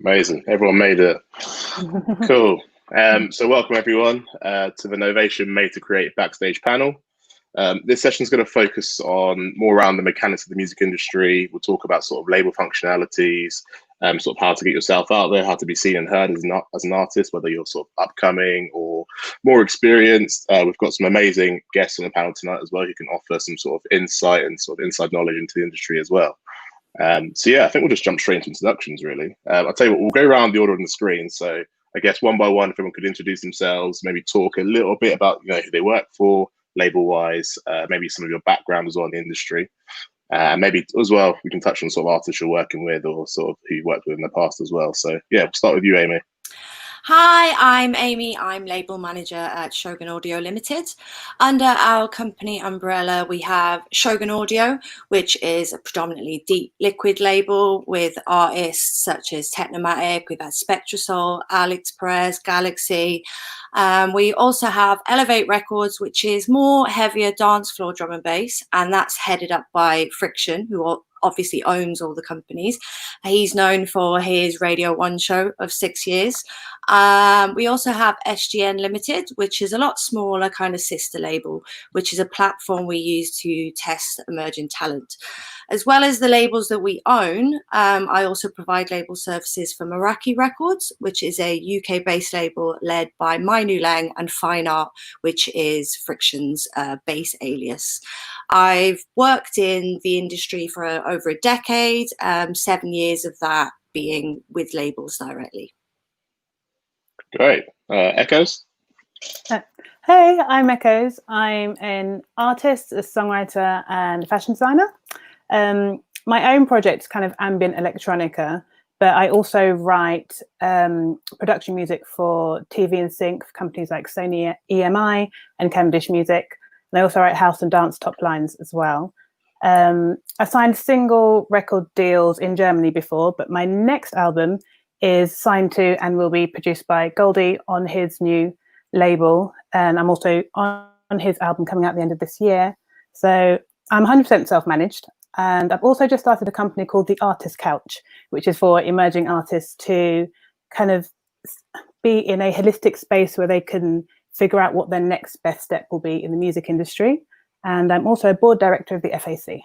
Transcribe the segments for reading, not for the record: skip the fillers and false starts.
Amazing. Everyone made it. Cool. So welcome everyone to the Novation Made to Create Backstage panel. This session is going to focus on more around the mechanics of the music industry. We'll talk about sort of label functionalities, sort of how to get yourself out there, how to be seen and heard as an artist, whether you're sort of upcoming or more experienced. We've got some amazing guests on the panel tonight as well who can offer some sort of insight and sort of inside knowledge into the industry as well. So yeah, I think we'll just jump straight into introductions really. I'll tell you what, we'll go around the order on the screen. So I guess one by one, if everyone could introduce themselves, maybe talk a little bit about who they work for, label-wise, maybe some of your background as well in the industry. Maybe as well, we can touch on sort of artists you're working with or sort of who you worked with in the past as well. So yeah, we'll start with you, Amy. Hi, I'm Amy. I'm label manager at Shogun Audio Limited. Under our company umbrella, we have Shogun Audio, which is a predominantly deep liquid label with artists such as Technomatic, we've had Spectrasol, Alex Perez, Galaxy. We also have Elevate Records, which is more heavier dance floor drum and bass, and that's headed up by Friction, who obviously owns all the companies. He's known for his Radio 1 show of 6 years. We also have SGN Limited, which is a lot smaller kind of sister label, which is a platform we use to test emerging talent. As well as the labels that we own, I also provide label services for Meraki Records, which is a UK-based label led by Mainu Lang, and Fine Art, which is Friction's bass alias. I've worked in the industry for over a decade, 7 years of that being with labels directly. Great. Echoes? Hey, I'm Echoes. I'm an artist, a songwriter and fashion designer. My own project is kind of ambient electronica, but I also write production music for TV and sync for companies like Sony EMI and Cavendish Music. And I also write house and dance top lines as well. I signed single record deals in Germany before, but my next album is signed to and will be produced by Goldie on his new label. And I'm also on his album coming out at the end of this year. So I'm 100% self-managed. And I've also just started a company called The Artist Couch, which is for emerging artists to kind of be in a holistic space where they can figure out what their next best step will be in the music industry. And I'm also a board director of the FAC.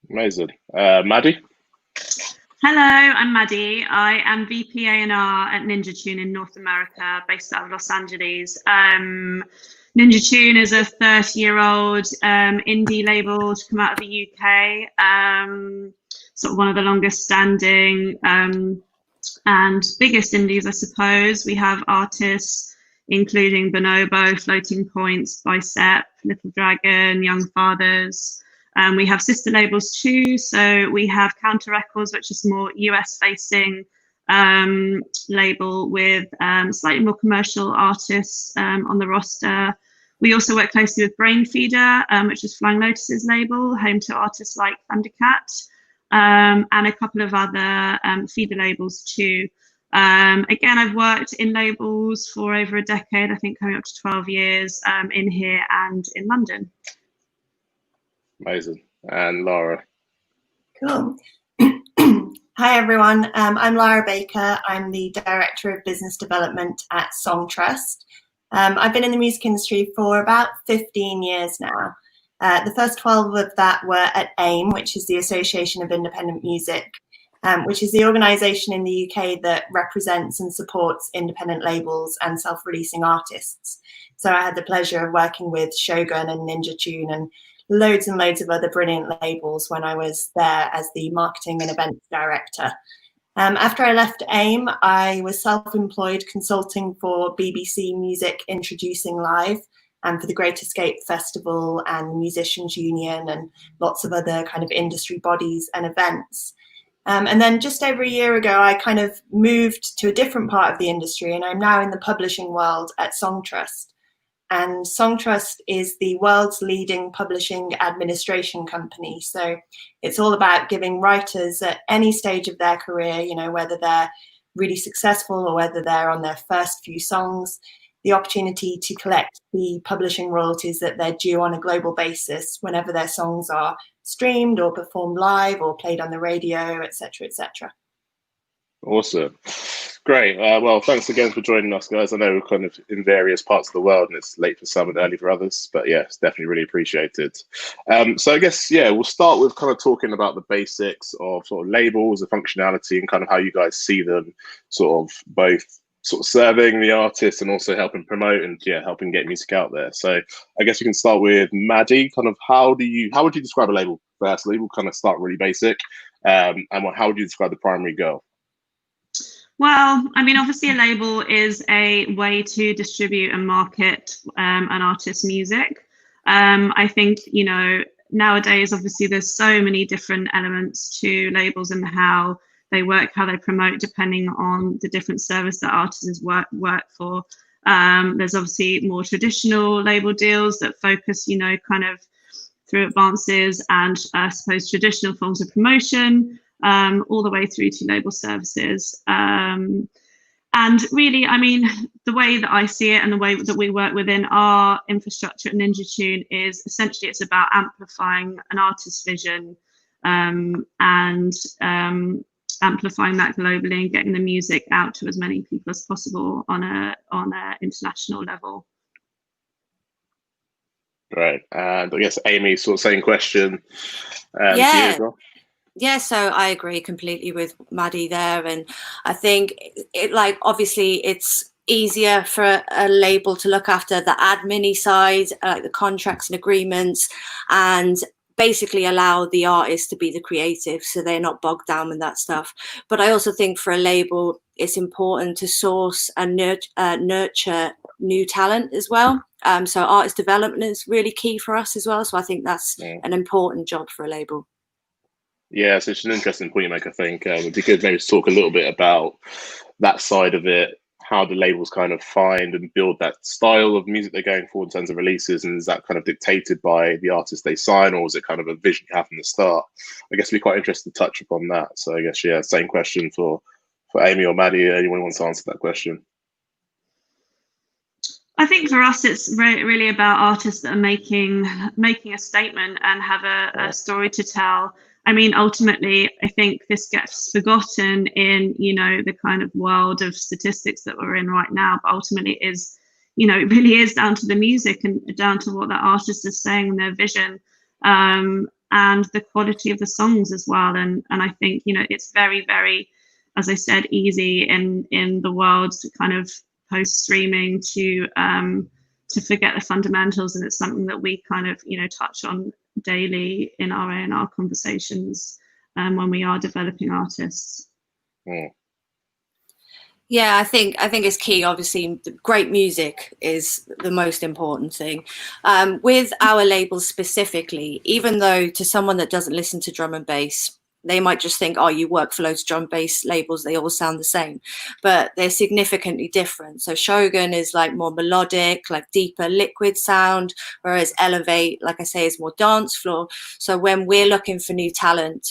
Amazing. Maddie? Hello, I'm Maddie. I am VP A&R at Ninja Tune in North America, based out of Los Angeles. Ninja Tune is a 30-year-old indie label to come out of the UK, sort of one of the longest standing and biggest indies, I suppose. We have artists including Bonobo, Floating Points, Bicep, Little Dragon, Young Fathers. We have sister labels too. So we have Counter Records, which is more US facing label with slightly more commercial artists on the roster. We also work closely with Brainfeeder, which is Flying Lotus's label, home to artists like Thundercat, and a couple of other feeder labels too. Again, I've worked in labels for over a decade, I think coming up to 12 years in here and in London. Amazing. And Laura? Cool. Hi, everyone. I'm Lara Baker. I'm the Director of Business Development at Song Trust. I've been in the music industry for about 15 years now. The first 12 of that were at AIM, which is the Association of Independent Music, which is the organisation in the UK that represents and supports independent labels and self-releasing artists. So I had the pleasure of working with Shogun and Ninja Tune and loads of other brilliant labels when I was there as the marketing and events director. After I left AIM, I was self-employed consulting for BBC Music Introducing Live and for the Great Escape Festival and Musicians Union and lots of other kind of industry bodies and events. And then just over a year ago, I kind of moved to a different part of the industry, and I'm now in the publishing world at Song Trust. And Song Trust is the world's leading publishing administration company. So it's all about giving writers at any stage of their career, you know, whether they're really successful or whether they're on their first few songs, the opportunity to collect the publishing royalties that they're due on a global basis whenever their songs are streamed or performed live or played on the radio, etc., etc. Awesome. Great. Well, thanks again for joining us, guys. I know we're kind of in various parts of the world and it's late for some and early for others, but yeah, it's definitely really appreciated. So I guess, yeah, we'll start with kind of talking about the basics of sort of labels, the functionality, and kind of how you guys see them sort of both sort of serving the artist and also helping promote and yeah, helping get music out there. So I guess we can start with Maddie. Kind of how would you describe a label firstly? We'll kind of start really basic. And how would you describe the primary goal? Well, I mean, obviously a label is a way to distribute and market an artist's music. I think, you know, nowadays, obviously there's so many different elements to labels and how they work, how they promote, depending on the different service that artists work for. There's obviously more traditional label deals that focus, you know, kind of through advances and I suppose traditional forms of promotion. All the way through to label services. And really, I mean, the way that I see it and the way that we work within our infrastructure at Ninja Tune is essentially it's about amplifying an artist's vision and amplifying that globally and getting the music out to as many people as possible on a international level. Right. And I guess Amy, sort of same question. To you as well. Yeah, so I agree completely with Maddie there. And I think it like, obviously it's easier for a label to look after the admin side, like the contracts and agreements, and basically allow the artist to be the creative so they're not bogged down with that stuff. But I also think for a label, it's important to source and nurture new talent as well. So artist development is really key for us as well. So I think that's an important job for a label. Yeah, so it's an interesting point you make, I think. It'd be good maybe to talk a little bit about that side of it, how the labels kind of find and build that style of music they're going for in terms of releases, and is that kind of dictated by the artist they sign, or is it kind of a vision you have from the start? I guess we'd be quite interested to touch upon that. So I guess, yeah, same question for Amy or Maddie. Anyone wants to answer that question? I think for us, it's really about artists that are making a statement and have a story to tell. I mean, ultimately, I think this gets forgotten in, you know, the kind of world of statistics that we're in right now. But ultimately, it is, you know, it really is down to the music and down to what that artist is saying and their vision, and the quality of the songs as well. And I think, you know, it's very, very, as I said, easy in the world to kind of post-streaming to forget the fundamentals, and it's something that we kind of, you know, touch on daily in our A&R conversations when we are developing artists. Yeah, I think it's key. Obviously, great music is the most important thing. With our labels specifically, even though to someone that doesn't listen to drum and bass, they might just think, oh, you work for loads of drum and bass labels, they all sound the same, but they're significantly different. So Shogun is like more melodic, like deeper liquid sound, whereas Elevate, like I say, is more dance floor. So when we're looking for new talent,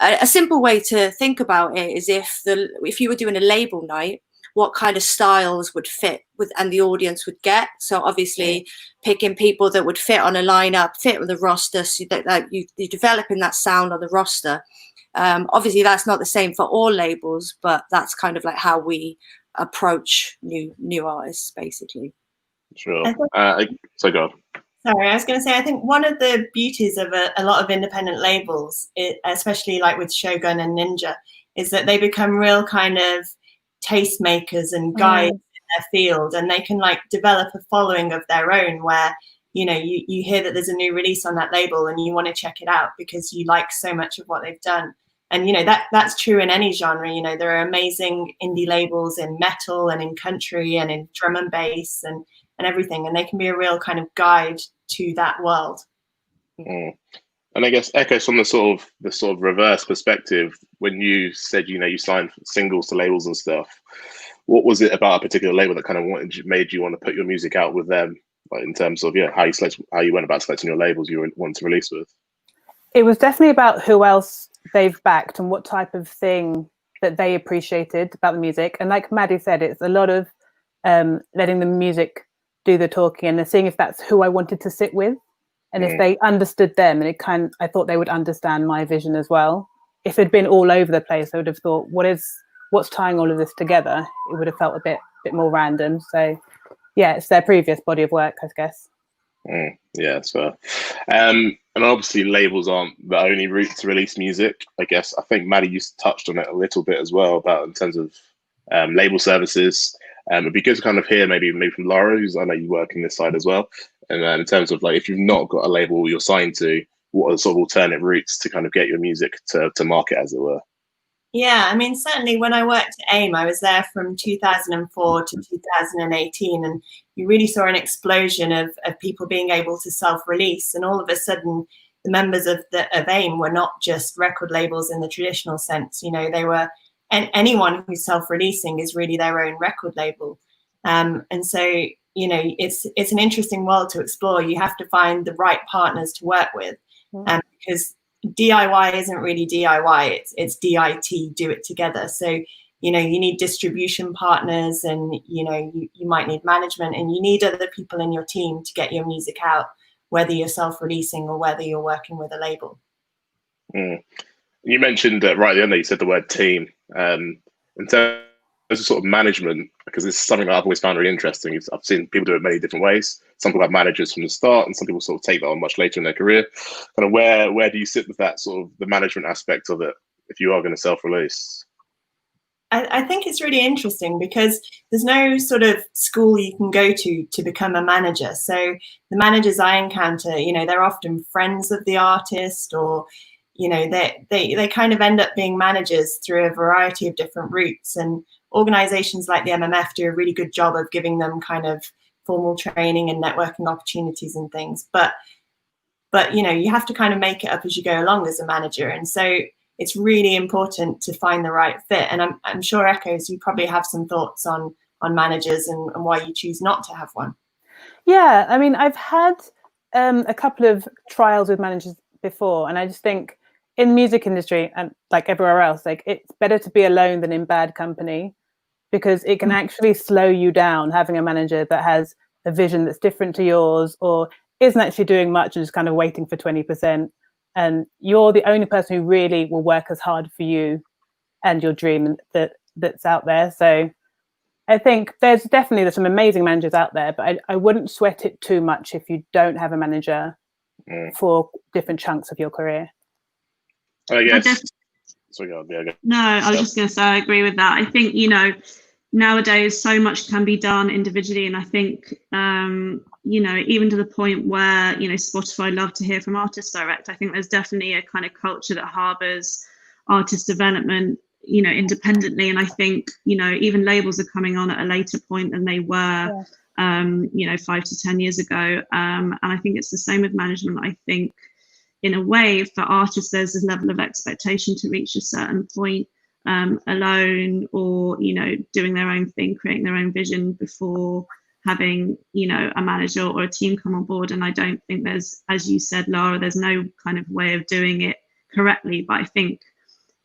a simple way to think about it is if you were doing a label night, what kind of styles would fit with and the audience would get. So obviously picking people that would fit on a lineup, fit with the roster, so that you're developing that sound on the roster. Obviously that's not the same for all labels, but that's kind of like how we approach new artists, basically. Sure. So go on. Sorry, I was going to say, I think one of the beauties of a lot of independent labels, especially like with Shogun and Ninja, is that they become real kind of tastemakers and guides in their field, and they can like develop a following of their own where, you know, you hear that there's a new release on that label and you want to check it out because you like so much of what they've done. And, you know, that's true in any genre. You know, there are amazing indie labels in metal and in country and in drum and bass and everything, and they can be a real kind of guide to that world. And I guess echoes from the sort of reverse perspective, when you said, you know, you signed singles to labels and stuff, what was it about a particular label that kind of made you want to put your music out with them, like in terms of how you went about selecting your labels you wanted to release with? It was definitely about who else they've backed and what type of thing that they appreciated about the music. And like Maddie said, it's a lot of letting the music do the talking and seeing if that's who I wanted to sit with. And if they understood them, and I thought they would understand my vision as well. If it'd been all over the place, I would have thought, what is what's tying all of this together, it would have felt a bit more random. So yeah, it's their previous body of work, I guess. Yeah, that's fair. And obviously labels aren't the only route to release music. I guess I think Maddie just touched on it a little bit as well about in terms of label services. It'd be good to kind of hear maybe from Laura, who's I know you work in this side as well. And in terms of like if you've not got a label you're signed to, what are the sort of alternate routes to kind of get your music to market, as it were? Yeah, I mean, certainly when I worked at AIM, I was there from 2004 to 2018, and you really saw an explosion of people being able to self-release. And all of a sudden, the members of AIM were not just record labels in the traditional sense. You know, they were, and anyone who's self-releasing is really their own record label. And so, you know, it's an interesting world to explore. You have to find the right partners to work with, because DIY isn't really DIY, it's DIT, do it together. So, you know, you need distribution partners, and, you know, you might need management, and you need other people in your team to get your music out, whether you're self-releasing or whether you're working with a label. You mentioned right at the end there, you said the word team. In terms of sort of management, because it's something that I've always found really interesting. I've seen people do it many different ways. Some people have managers from the start, and some people sort of take that on much later in their career. Kind of where do you sit with that sort of the management aspect of it if you are going to self-release? I think it's really interesting because there's no sort of school you can go to become a manager. So the managers I encounter, you know, they're often friends of the artist, or, you know, they kind of end up being managers through a variety of different routes. And organizations like the MMF do a really good job of giving them kind of formal training and networking opportunities and things. But you know, you have to kind of make it up as you go along as a manager. And so it's really important to find the right fit. And I'm sure, Echoes, you probably have some thoughts on managers and why you choose not to have one. Yeah, I mean, I've had a couple of trials with managers before, and I just think in the music industry and like everywhere else, like it's better to be alone than in bad company, because it can actually slow you down having a manager that has a vision that's different to yours, or isn't actually doing much and just kind of waiting for 20%. And you're the only person who really will work as hard for you and your dream that's out there. So I think there's some amazing managers out there, but I wouldn't sweat it too much if you don't have a manager for different chunks of your career. I guess. No, I was just going to say I agree with that. I think, you know, nowadays so much can be done individually, and I think you know, even to the point where, you know, Spotify love to hear from artists direct. I think there's definitely a kind of culture that harbors artist development, you know, independently. And I think, you know, even labels are coming on at a later point than they were, you know, 5 to 10 years ago. And I think it's the same with management. I think in a way for artists, there's a level of expectation to reach a certain point alone, or, you know, doing their own thing, creating their own vision before having, you know, a manager or a team come on board. And I don't think there's, as you said, Laura, there's no kind of way of doing it correctly. But I think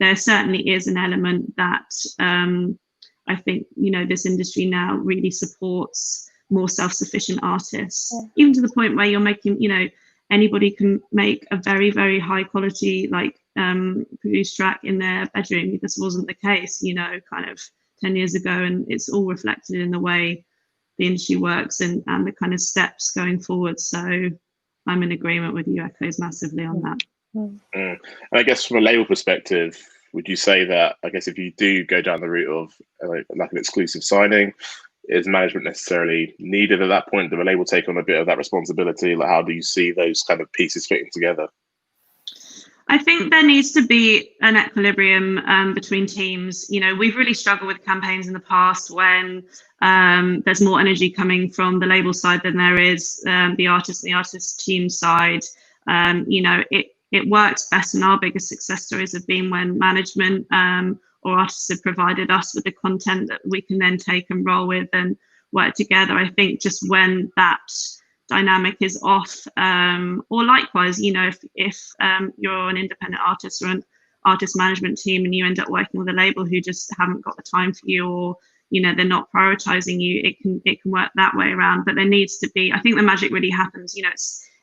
there certainly is an element that I think, you know, this industry now really supports more self-sufficient artists, even to the point where you're making, you know, anybody can make a very, very high quality, like produced track in their bedroom. This wasn't the case, you know, kind of 10 years ago. And it's all reflected in the way the industry works and the kind of steps going forward. So I'm in agreement with you, Echoes, massively on that. And I guess from a label perspective, would you say that, I guess if you do go down the route of like an exclusive signing, is management necessarily needed at that point? Do the label take on a bit of that responsibility? Like, how do you see those kind of pieces fitting together? I think there needs to be an equilibrium between teams. You know, we've really struggled with campaigns in the past when there's more energy coming from the label side than there is the artist team side. You know, it works best, and our biggest success stories have been when management or artists have provided us with the content that we can then take and roll with and work together. I think just when that dynamic is off, or likewise, you know, if you're an independent artist or an artist management team and you end up working with a label who just haven't got the time for you, or, you know, they're not prioritizing you, it can work that way around. But there needs to be, I think the magic really happens, you know,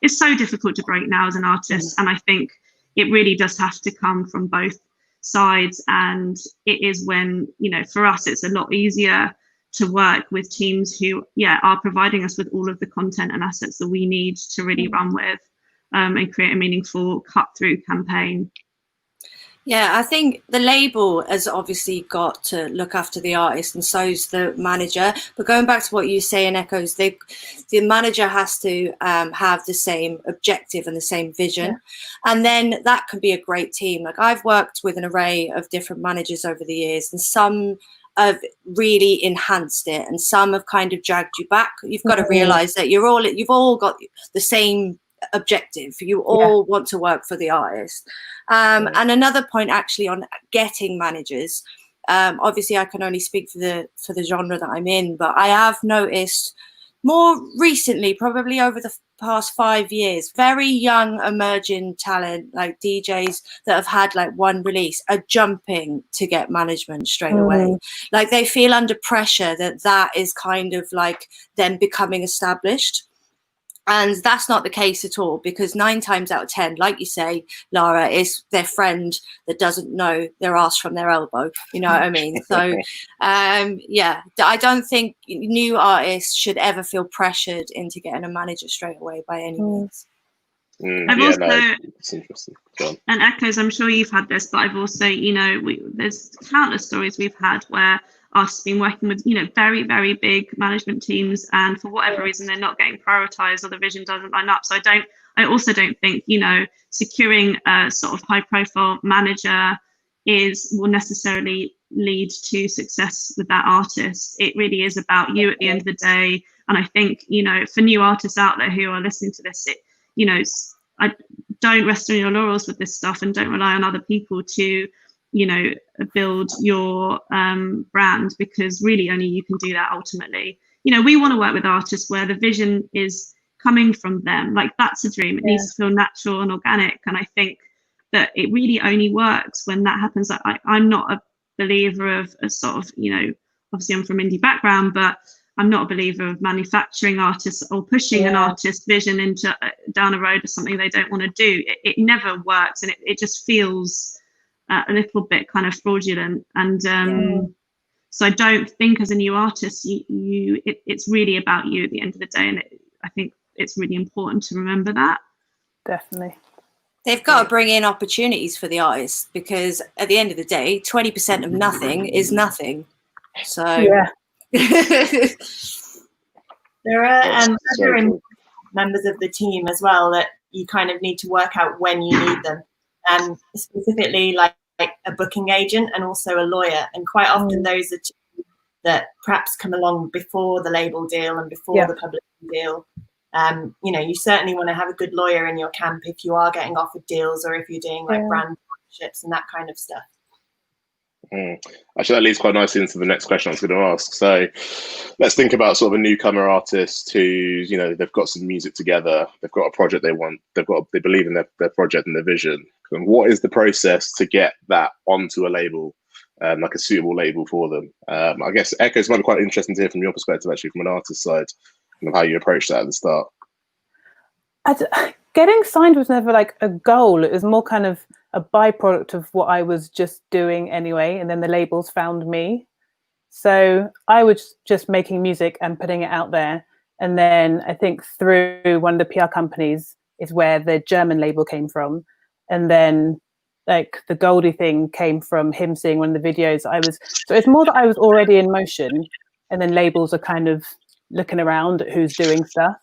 it's so difficult to break now as an artist, and I think it really does have to come from both sides, and it is when, you know, for us it's a lot easier to work with teams who are providing us with all of the content and assets that we need to really run with and create a meaningful cut through campaign. Yeah, I think the label has obviously got to look after the artist, and so's the manager. But going back to what you say in Echoes, the manager has to have the same objective and the same vision. And then that can be a great team. Like, I've worked with an array of different managers over the years, and some have really enhanced it and some have kind of dragged you back. You've got to realize that you've all got the same objective. You all want to work for the artist. And another point actually on getting managers, obviously I can only speak for the genre that I'm in, but I have noticed more recently, probably over the past 5 years, very young emerging talent like DJs that have had like one release are jumping to get management straight away. Like, they feel under pressure that is kind of like them becoming established. And that's not the case at all, because 9 times out of 10, like you say, Lara, is their friend that doesn't know their ass from their elbow. You know what I mean? So, I don't think new artists should ever feel pressured into getting a manager straight away by any means. It's interesting. And Echoes, I'm sure you've had this, but I've also, you know, there's countless stories we've had where artists been working with, you know, very, very big management teams, and for whatever reason they're not getting prioritized or the vision doesn't line up. So I also don't think, you know, securing a sort of high profile manager will necessarily lead to success with that artist. It really is about you at the end of the day. And I think, you know, for new artists out there who are listening to this, you know, I don't rest on your laurels with this stuff, and don't rely on other people to, you know, build your brand, because really only you can do that ultimately. You know, we want to work with artists where the vision is coming from them. Like, that's a dream. It needs to feel natural and organic. And I think that it really only works when that happens. I'm not a believer of a sort of, you know, obviously I'm from indie background, but I'm not a believer of manufacturing artists or pushing an artist's vision into down a road of something they don't want to do. It never works, and it just feels a little bit kind of fraudulent. And so I don't think as a new artist, it's really about you at the end of the day. And I think it's really important to remember that. Definitely. They've got to bring in opportunities for the artists, because at the end of the day, 20% of nothing is nothing. So there are other members of the team as well that you kind of need to work out when you need them. Specifically like a booking agent and also a lawyer, and quite often those are two that perhaps come along before the label deal and before the publishing deal. You know, you certainly want to have a good lawyer in your camp if you are getting offered deals, or if you're doing like brand partnerships and that kind of stuff. Actually, that leads quite nicely into the next question I was going to ask. So let's think about sort of a newcomer artist who, you know, they've got some music together, they've got a project they want, they believe in their project and their vision. And what is the process to get that onto a label, like a suitable label for them? I guess Echoes might be quite interesting to hear from your perspective, actually, from an artist side, and how you approach that at the start. Getting signed was never like a goal. It was more kind of a byproduct of what I was just doing anyway, and then the labels found me. So I was just making music and putting it out there, and then I think through one of the PR companies is where the German label came from, and then like the Goldie thing came from him seeing one of the videos so it's more that I was already in motion, and then labels are kind of looking around at who's doing stuff.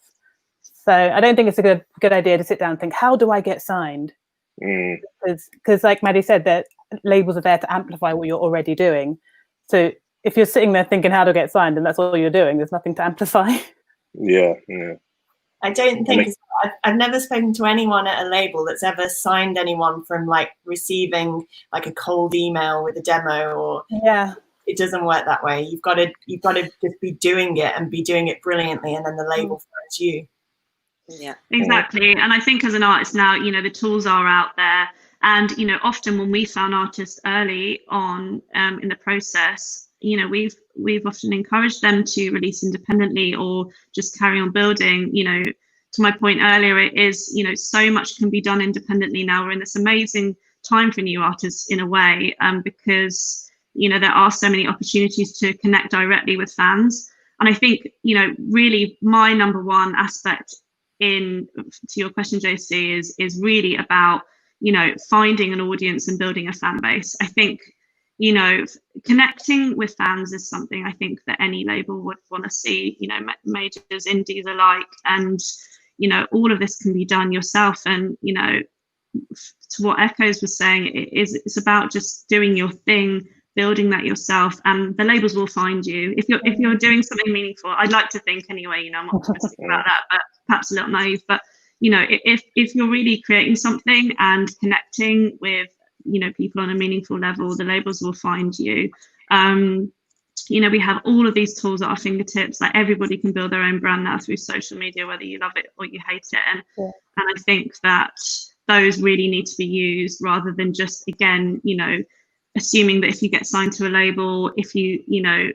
So I don't think it's a good idea to sit down and think, how do I get signed? Because like Maddie said, that labels are there to amplify what you're already doing. So if you're sitting there thinking how to get signed and that's all you're doing, there's nothing to amplify. I don't think I've never spoken to anyone at a label that's ever signed anyone from like receiving like a cold email with a demo, or it doesn't work that way. You've got to just be doing it and be doing it brilliantly, and then the label finds you. Yeah, exactly. And I think as an artist now, you know, the tools are out there, and you know, often when we found artists early on in the process, you know, we've often encouraged them to release independently or just carry on building. You know, to my point earlier, it is, you know, so much can be done independently now. We're in this amazing time for new artists in a way, because, you know, there are so many opportunities to connect directly with fans. And I think, you know, really my number one aspect to your question, JC, is really about, you know, finding an audience and building a fan base. I think, you know, connecting with fans is something I think that any label would want to see, you know, majors, indies alike. And, you know, all of this can be done yourself. And, you know, to what Echoes was saying, it's about just doing your thing, building that yourself, and the labels will find you. If you're doing something meaningful, I'd like to think anyway, you know, I'm optimistic about that, but perhaps a little naive. But, you know, if you're really creating something and connecting with, you know, people on a meaningful level, the labels will find you. You know, we have all of these tools at our fingertips. Like, everybody can build their own brand now through social media, whether you love it or you hate it. And I think that those really need to be used, rather than just, again, you know, assuming that if you get signed to a label, if you know,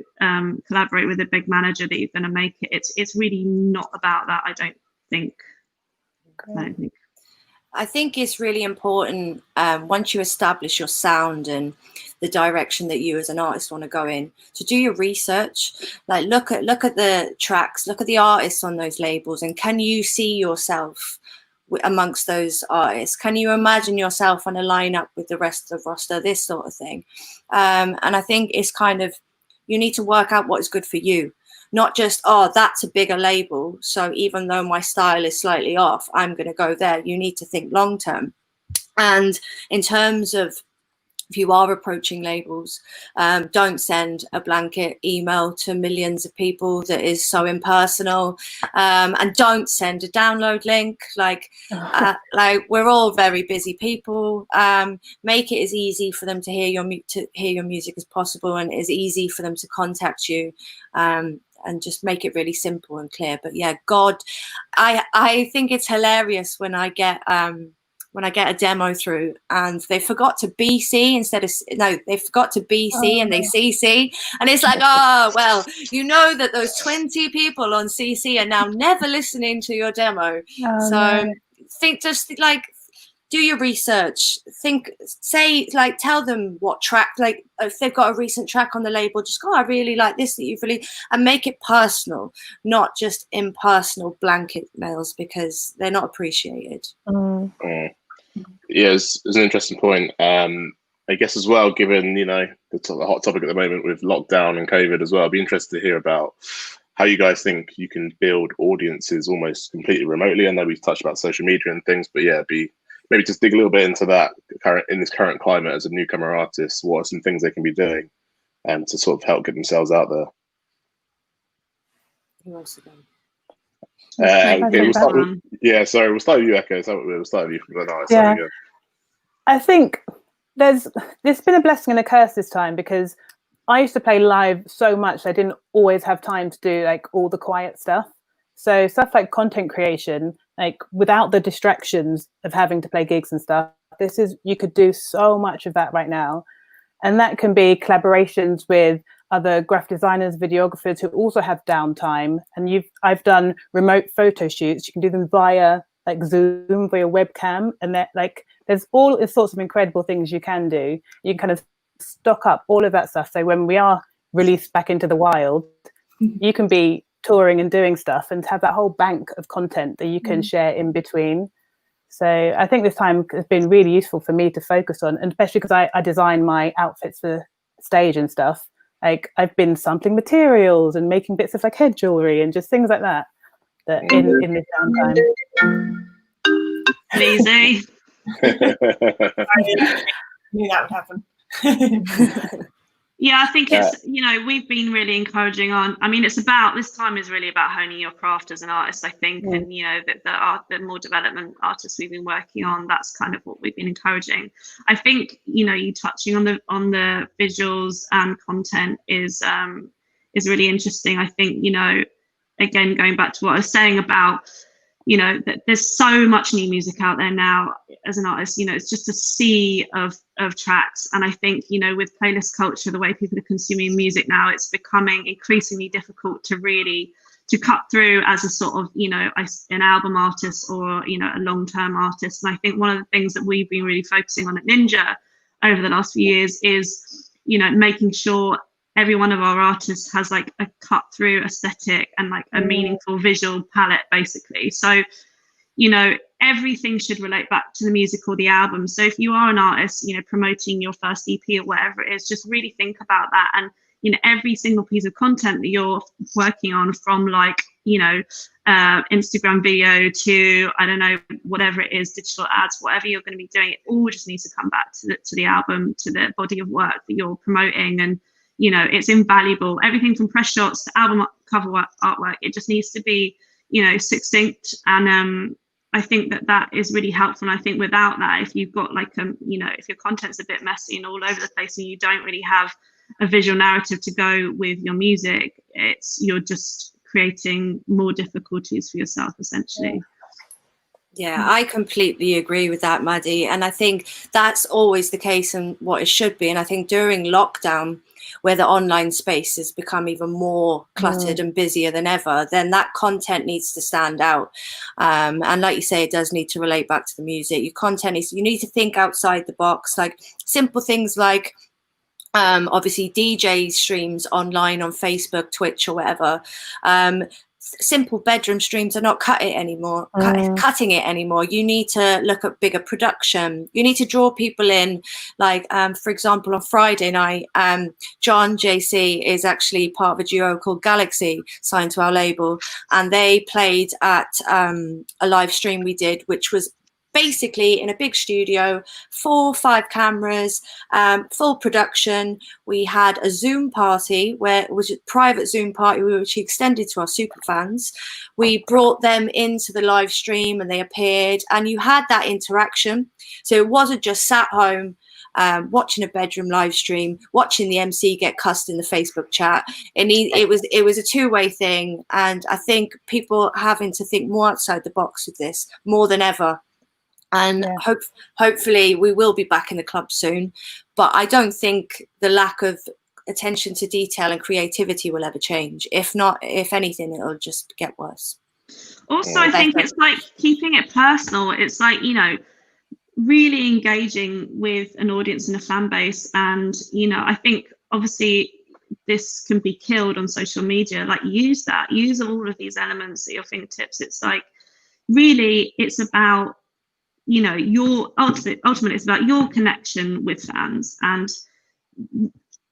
collaborate with a big manager, that you're going to make it. It's really not about that, I don't think. I think it's really important, once you establish your sound and the direction that you as an artist want to go in, to do your research. Like, look at the tracks, look at the artists on those labels, and can you see yourself amongst those artists? Can you imagine yourself on a lineup with the rest of the roster? This sort of thing. And I think it's kind of, you need to work out what is good for you. Not just, oh, that's a bigger label, so even though my style is slightly off, I'm going to go there. You need to think long term. And in terms of, if you are approaching labels, don't send a blanket email to millions of people that is so impersonal, and don't send a download link. Like we're all very busy people. Make it as easy for them to hear your music as possible, and as easy for them to contact you. And just make it really simple and clear. But yeah, God, I think it's hilarious when I get a demo through and they forgot to BC instead of, no, they forgot to BC and they CC. And it's like, oh, well, you know that those 20 people on CC are now never listening to your demo. Think, just like, do your research, tell them what track, like if they've got a recent track on the label, just go, I really like this that you've really, and make it personal, not just impersonal blanket mails, because they're not appreciated. Yeah, it's an interesting point. I guess as well, given, you know, the hot topic at the moment with lockdown and COVID as well, I'd be interested to hear about how you guys think you can build audiences almost completely remotely. I know we've touched about social media and things, but yeah, maybe just dig a little bit into that in this current climate as a newcomer artist. What are some things they can be doing to sort of help get themselves out there? Who wants to go? We'll start with you, Echo. We'll start with you from the artist. Yeah. I think there's been a blessing and a curse this time, because I used to play live so much I didn't always have time to do like all the quiet stuff. So stuff like content creation, like without the distractions of having to play gigs and stuff, you could do so much of that right now. And that can be collaborations with other graphic designers, videographers who also have downtime. And I've done remote photo shoots. You can do them via like Zoom, via webcam, and there's all sorts of incredible things you can do. You can kind of stock up all of that stuff. So when we are released back into the wild, you can be touring and doing stuff and have that whole bank of content that you can share in between. So I think this time has been really useful for me to focus on, and especially because I design my outfits for stage and stuff. Like, I've been sampling materials and making bits of like head jewelry and just things like that in this downtime. Easy. I knew that would happen. Yeah, I think it's, you know, we've been really encouraging on, I mean, this time is really about honing your craft as an artist, I think. And, you know, the more development artists we've been working on, that's kind of what we've been encouraging. I think, you know, you touching on the visuals and content is really interesting. I think, you know, again, going back to what I was saying about, you know, that there's so much new music out there now as an artist. You know, it's just a sea of tracks. And I think, you know, with playlist culture, the way people are consuming music now, it's becoming increasingly difficult to really cut through as a sort of, you know, an album artist or, you know, a long-term artist. And I think one of the things that we've been really focusing on at Ninja over the last few years is, you know, making sure every one of our artists has like a cut through aesthetic and like a meaningful visual palette, basically. So, you know, everything should relate back to the music or the album. So if you are an artist, you know, promoting your first EP or whatever it is, just really think about that. And, you know, every single piece of content that you're working on, from like, you know, Instagram video to, I don't know, whatever it is, digital ads, whatever you're going to be doing, it all just needs to come back to the album, to the body of work that you're promoting. And, you know, it's invaluable. Everything from press shots to album cover artwork, it just needs to be, you know, succinct. And I think that is really helpful. And I think without that, if you've got like, you know, if your content's a bit messy and all over the place and you don't really have a visual narrative to go with your music, you're just creating more difficulties for yourself, essentially. Yeah, I completely agree with that, Maddie. And I think that's always the case and what it should be. And I think during lockdown, where the online space has become even more cluttered and busier than ever, then that content needs to stand out. And like you say, it does need to relate back to the music. Your content you need to think outside the box, like simple things like, obviously DJ streams online on Facebook, Twitch or whatever. Simple bedroom streams are not cutting it anymore. You need to look at bigger production. You need to draw people in. Like, for example, on Friday night, John JC is actually part of a duo called Galaxy, signed to our label, and they played at a live stream we did, which was basically in a big studio, 4 or 5 cameras, full production. We had a Zoom party where it was a private Zoom party which we extended to our super fans. We brought them into the live stream and they appeared, and you had that interaction. So it wasn't just sat home watching a bedroom live stream, watching the MC get cussed in the Facebook chat. It was a two-way thing, and I think people are having to think more outside the box with this more than ever. And hopefully we will be back in the club soon, but I don't think the lack of attention to detail and creativity will ever change. If not, if anything, it'll just get worse. Also, I think it's like keeping it personal. It's like, you know, really engaging with an audience and a fan base. And, you know, I think obviously this can be killed on social media. Like, use all of these elements at your fingertips. It's like, really, it's about, you know, your ultimately it's about your connection with fans, and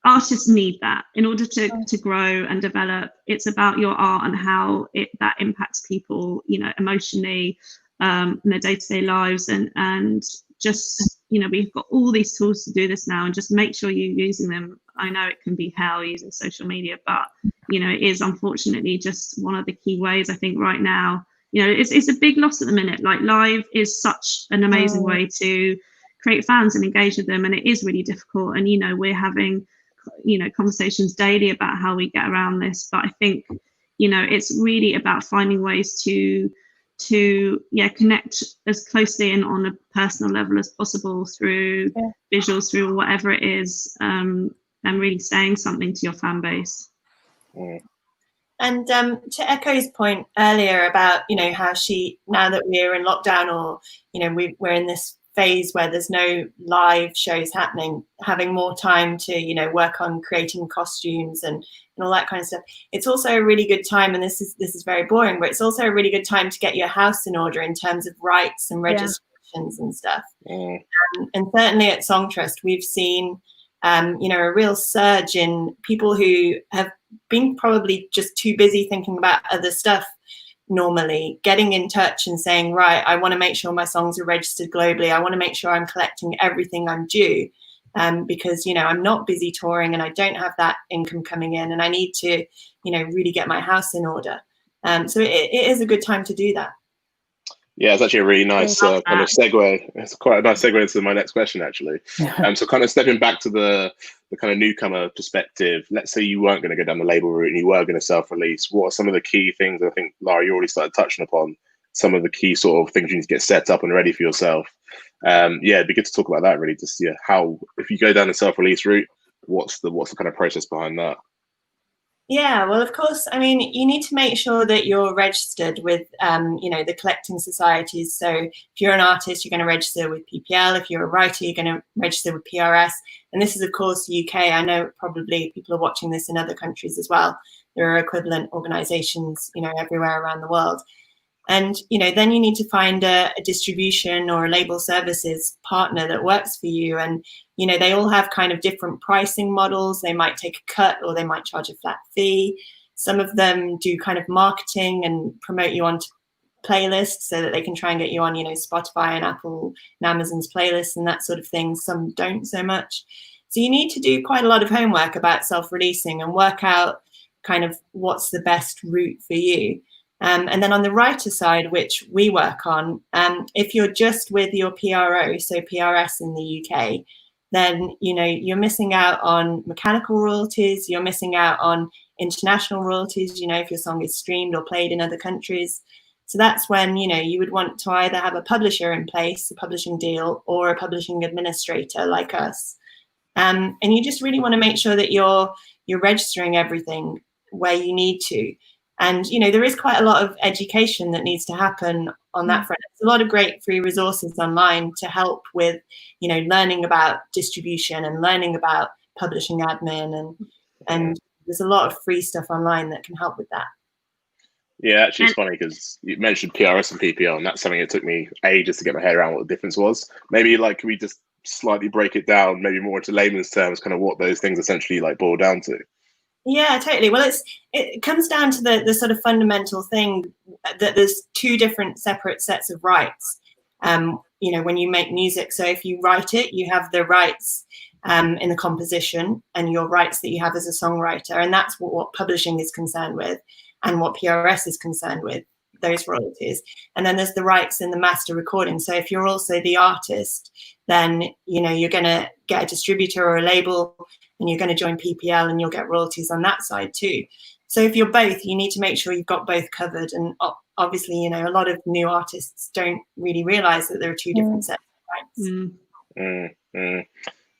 artists need that in order to grow and develop. It's about your art and how that impacts people, you know, emotionally, in their day-to-day lives, and just, you know, we've got all these tools to do this now, and just make sure you're using them. I know it can be hell using social media, but, you know, it is unfortunately just one of the key ways. I think right now, you know, it's a big loss at the minute. Like, live is such an amazing way to create fans and engage with them, and it is really difficult. And, you know, we're having, you know, conversations daily about how we get around this. But I think, you know, it's really about finding ways to connect as closely and on a personal level as possible through visuals, through whatever it is, and really saying something to your fan base. And to Echo's point earlier about, you know, how now that we're in lockdown, or, you know, we're in this phase where there's no live shows happening, having more time to, you know, work on creating costumes and all that kind of stuff. It's also a really good time, and this is very boring, but it's also a really good time to get your house in order in terms of rights and registrations and stuff. And certainly at Song Trust, we've seen, you know, a real surge in people who have been probably just too busy thinking about other stuff normally, getting in touch and saying, right, I want to make sure my songs are registered globally. I want to make sure I'm collecting everything I'm due, because, you know, I'm not busy touring and I don't have that income coming in, and I need to, you know, really get my house in order. So it is a good time to do that. Yeah, it's actually a really nice kind of segue. It's quite a nice segue into my next question, actually. So kind of stepping back to the kind of newcomer perspective, let's say you weren't going to go down the label route and you were going to self-release. What are some of the key things? I think, Lara, you already started touching upon some of the key sort of things you need to get set up and ready for yourself. Yeah, it'd be good to talk about that, really. Just, how, if you go down the self-release route, what's the kind of process behind that? Yeah, well, of course, I mean, you need to make sure that you're registered with, the collecting societies. So if you're an artist, you're going to register with PPL. If you're a writer, you're going to register with PRS. And this is, of course, the UK. I know probably people are watching this in other countries as well. There are equivalent organizations, everywhere around the world. And, then you need to find a distribution or a label services partner that works for you. And, they all have kind of different pricing models. They might take a cut or they might charge a flat fee. Some of them do kind of marketing and promote you onto playlists so that they can try and get you on, Spotify and Apple and Amazon's playlists and that sort of thing. Some don't so much. So you need to do quite a lot of homework about self-releasing and work out kind of what's the best route for you. And then on the writer side, which we work on, if you're just with your PRO, so PRS in the UK, then, you're missing out on mechanical royalties, you're missing out on international royalties, if your song is streamed or played in other countries. So that's when, you would want to either have a publisher in place, a publishing deal, or a publishing administrator like us. And you just really want to make sure that you're registering everything where you need to. And, there is quite a lot of education that needs to happen on that front. There's a lot of great free resources online to help with, learning about distribution and learning about publishing admin. And there's a lot of free stuff online that can help with that. Yeah, actually, it's funny because you mentioned PRS and PPL, and that's something that took me ages to get my head around what the difference was. Maybe can we just slightly break it down, maybe more into layman's terms, kind of what those things essentially boil down to? Yeah, totally. Well, it comes down to the sort of fundamental thing that there's two different separate sets of rights. When you make music, so if you write it, you have the rights in the composition and your rights that you have as a songwriter, and that's what publishing is concerned with, and what PRS is concerned with, those royalties. And then there's the rights in the master recording. So if you're also the artist, then you're going to get a distributor or a label, and you're going to join PPL and you'll get royalties on that side too. So if you're both, you need to make sure you've got both covered. And obviously, a lot of new artists don't really realize that there are two different sets of rights.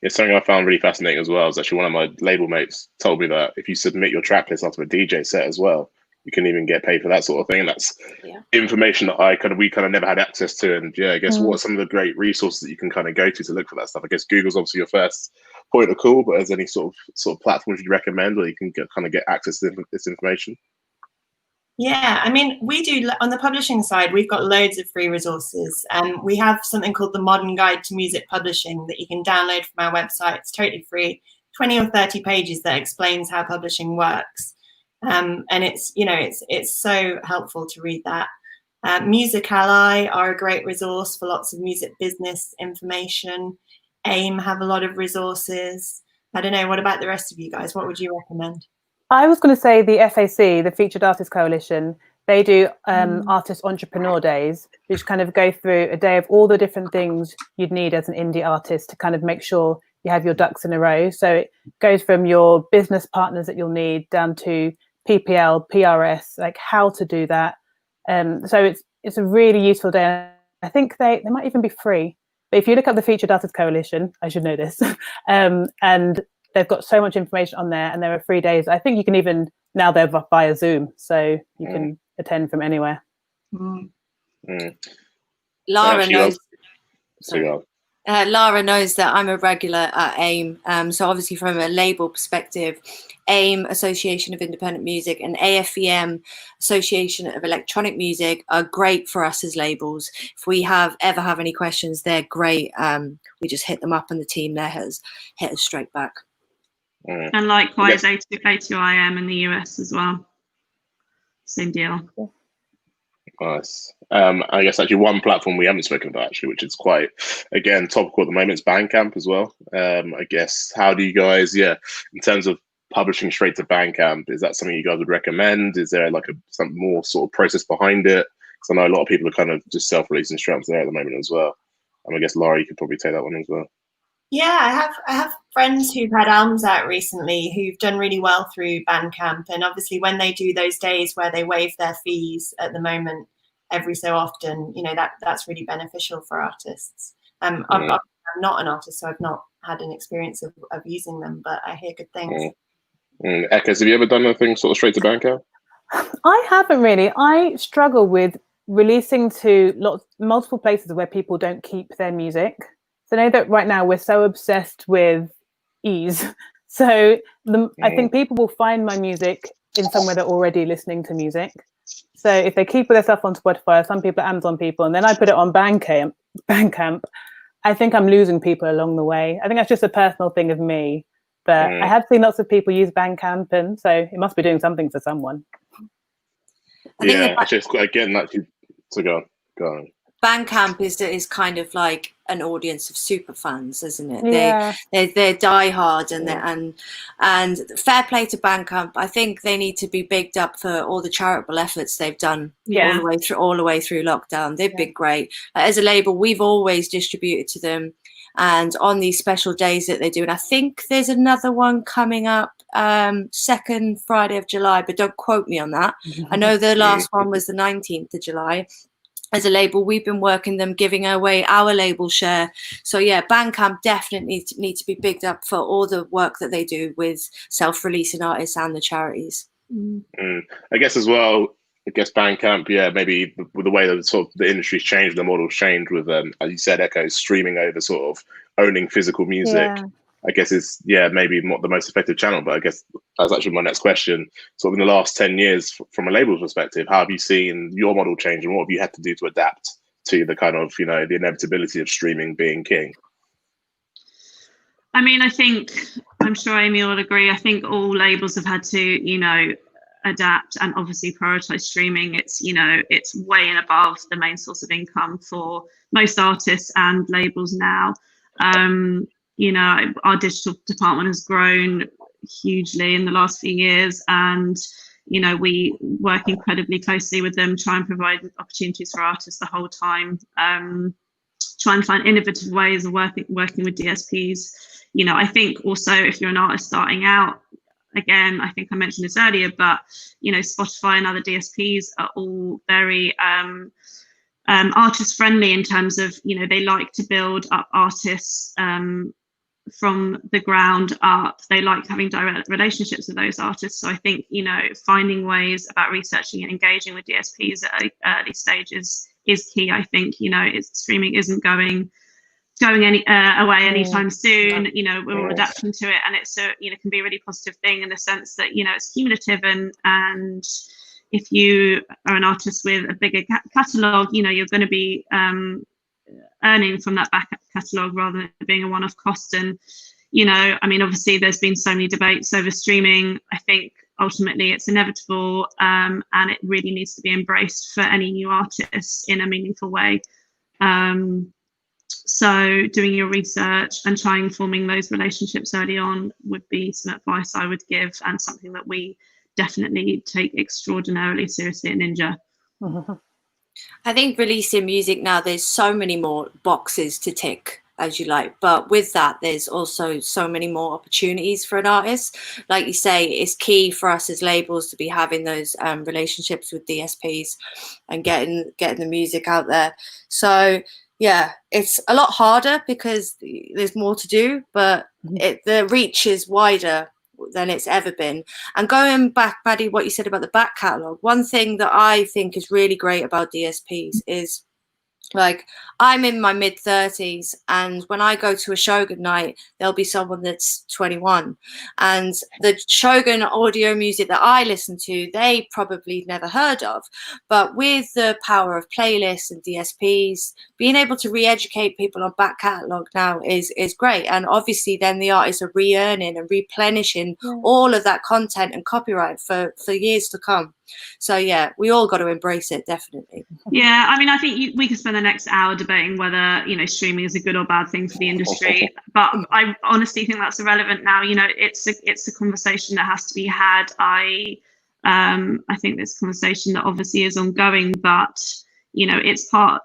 Yeah, something I found really fascinating as well is actually one of my label mates told me that if you submit your track list onto a DJ set as well, you can even get paid for that sort of thing. And that's information that we kind of never had access to. And yeah, I guess what are some of the great resources that you can kind of go to look for that stuff? I guess Google's obviously your first point of call, but is there any sort of platforms you recommend where you can get access to this information? Yeah, I mean, we do on the publishing side, we've got loads of free resources. We have something called the Modern Guide to Music Publishing that you can download from our website. It's totally free, 20 or 30 pages that explains how publishing works. And it's so helpful to read that. Music Ally are a great resource for lots of music business information. AIM have a lot of resources. I don't know, what about the rest of you guys? What would you recommend? I was going to say the FAC, the Featured Artists Coalition, they do artist entrepreneur days, which kind of go through a day of all the different things you'd need as an indie artist to kind of make sure you have your ducks in a row. So it goes from your business partners that you'll need down to PPL, PRS, like how to do that. So it's a really useful day. I think they might even be free. But if you look up the Featured Artists Coalition, I should know this, and they've got so much information on there, and there are 3 days. I think you can even, now they're via Zoom, so you can attend from anywhere. Lara knows. Sorry. Lara knows that I'm a regular at AIM. So obviously from a label perspective, AIM, Association of Independent Music, and AFEM, Association of Electronic Music, are great for us as labels. If we ever have any questions, they're great. We just hit them up and the team there has hit us straight back. And likewise, A2IM in the US as well. Same deal. Nice. I guess actually one platform we haven't spoken about actually, which is quite, again, topical at the moment, is Bandcamp as well. I guess, how do you guys, in terms of publishing straight to Bandcamp, is that something you guys would recommend? Is there some more sort of process behind it? Because I know a lot of people are kind of just self-releasing straight onto there at the moment as well. I guess, Laura, you could probably take that one as well. Yeah, I have friends who've had albums out recently who've done really well through Bandcamp, and obviously when they do those days where they waive their fees at the moment every so often, that's really beneficial for artists. I'm not an artist, so I've not had an experience of using them, but I hear good things. Echoes, have you ever done anything sort of straight to Bandcamp? I haven't really. I struggle with releasing to multiple places where people don't keep their music. So I know that right now we're so obsessed with ease. So I think people will find my music in somewhere they're already listening to music. So if they keep their stuff on Spotify, some people are Amazon people, and then I put it on Bandcamp, I think I'm losing people along the way. I think that's just a personal thing of me. But I have seen lots of people use Bandcamp, and so it must be doing something for someone. Yeah, it's just again that to go on. Bandcamp is kind of like an audience of super fans, isn't it? Yeah. They're diehard, and fair play to Bandcamp. I think they need to be bigged up for all the charitable efforts they've done all the way through lockdown. They've been great. As a label, we've always distributed to them, and on these special days that they do. And I think there's another one coming up, second Friday of July, but don't quote me on that. I know the last one was the 19th of July. As a label, we've been working them, giving away our label share. So yeah, Bandcamp definitely need to be bigged up for all the work that they do with self-releasing artists and the charities. I guess as well, Bandcamp, maybe the way that sort of the industry's changed, the model's changed with, as you said, Echoes streaming over sort of owning physical music. Yeah. I guess it's maybe not the most effective channel, but I guess that's actually my next question. Sort of in the last 10 years, from a label's perspective, how have you seen your model change, and what have you had to do to adapt to the kind of the inevitability of streaming being king? I mean, I'm sure Amy will agree. I think all labels have had to adapt and obviously prioritize streaming. It's it's way and above the main source of income for most artists and labels now. Our digital department has grown hugely in the last few years, and we work incredibly closely with them, try and provide opportunities for artists the whole time, try and find innovative ways of working with DSPs. I think also if you're an artist starting out, again, I think I mentioned this earlier, but Spotify and other DSPs are all very artist friendly in terms of they like to build up artists from the ground up. They like having direct relationships with those artists. So I think finding ways about researching and engaging with DSPs at early stages is key. I think streaming isn't going away anytime soon. We're all adapting to it, and it's can be a really positive thing in the sense that it's cumulative, and if you are an artist with a bigger catalogue, you're going to be earning from that back catalogue rather than it being a one-off cost. And obviously there's been so many debates over streaming. I think ultimately it's inevitable, and it really needs to be embraced for any new artists in a meaningful way. So doing your research and trying forming those relationships early on would be some advice I would give, and something that we definitely take extraordinarily seriously at Ninja. I think releasing music now, there's so many more boxes to tick, as you like, but with that there's also so many more opportunities for an artist. Like you say, it's key for us as labels to be having those relationships with DSPs and getting the music out there. So yeah, it's a lot harder because there's more to do, but the reach is wider than it's ever been. And going back, Maddie, what you said about the back catalogue, one thing that I think is really great about DSPs is, like, I'm in my mid-30s, and when I go to a Shogun night, there'll be someone that's 21. And the Shogun audio music that I listen to, they probably never heard of. But with the power of playlists and DSPs, being able to re-educate people on back catalogue now is great. And obviously then the artists are re-earning and replenishing all of that content and copyright for years to come. So yeah, we all got to embrace it, definitely. Yeah, I think we could spend the next hour debating whether streaming is a good or bad thing for the industry, but I honestly think that's irrelevant now. It's a conversation that has to be had. I think this conversation that obviously is ongoing, but it's part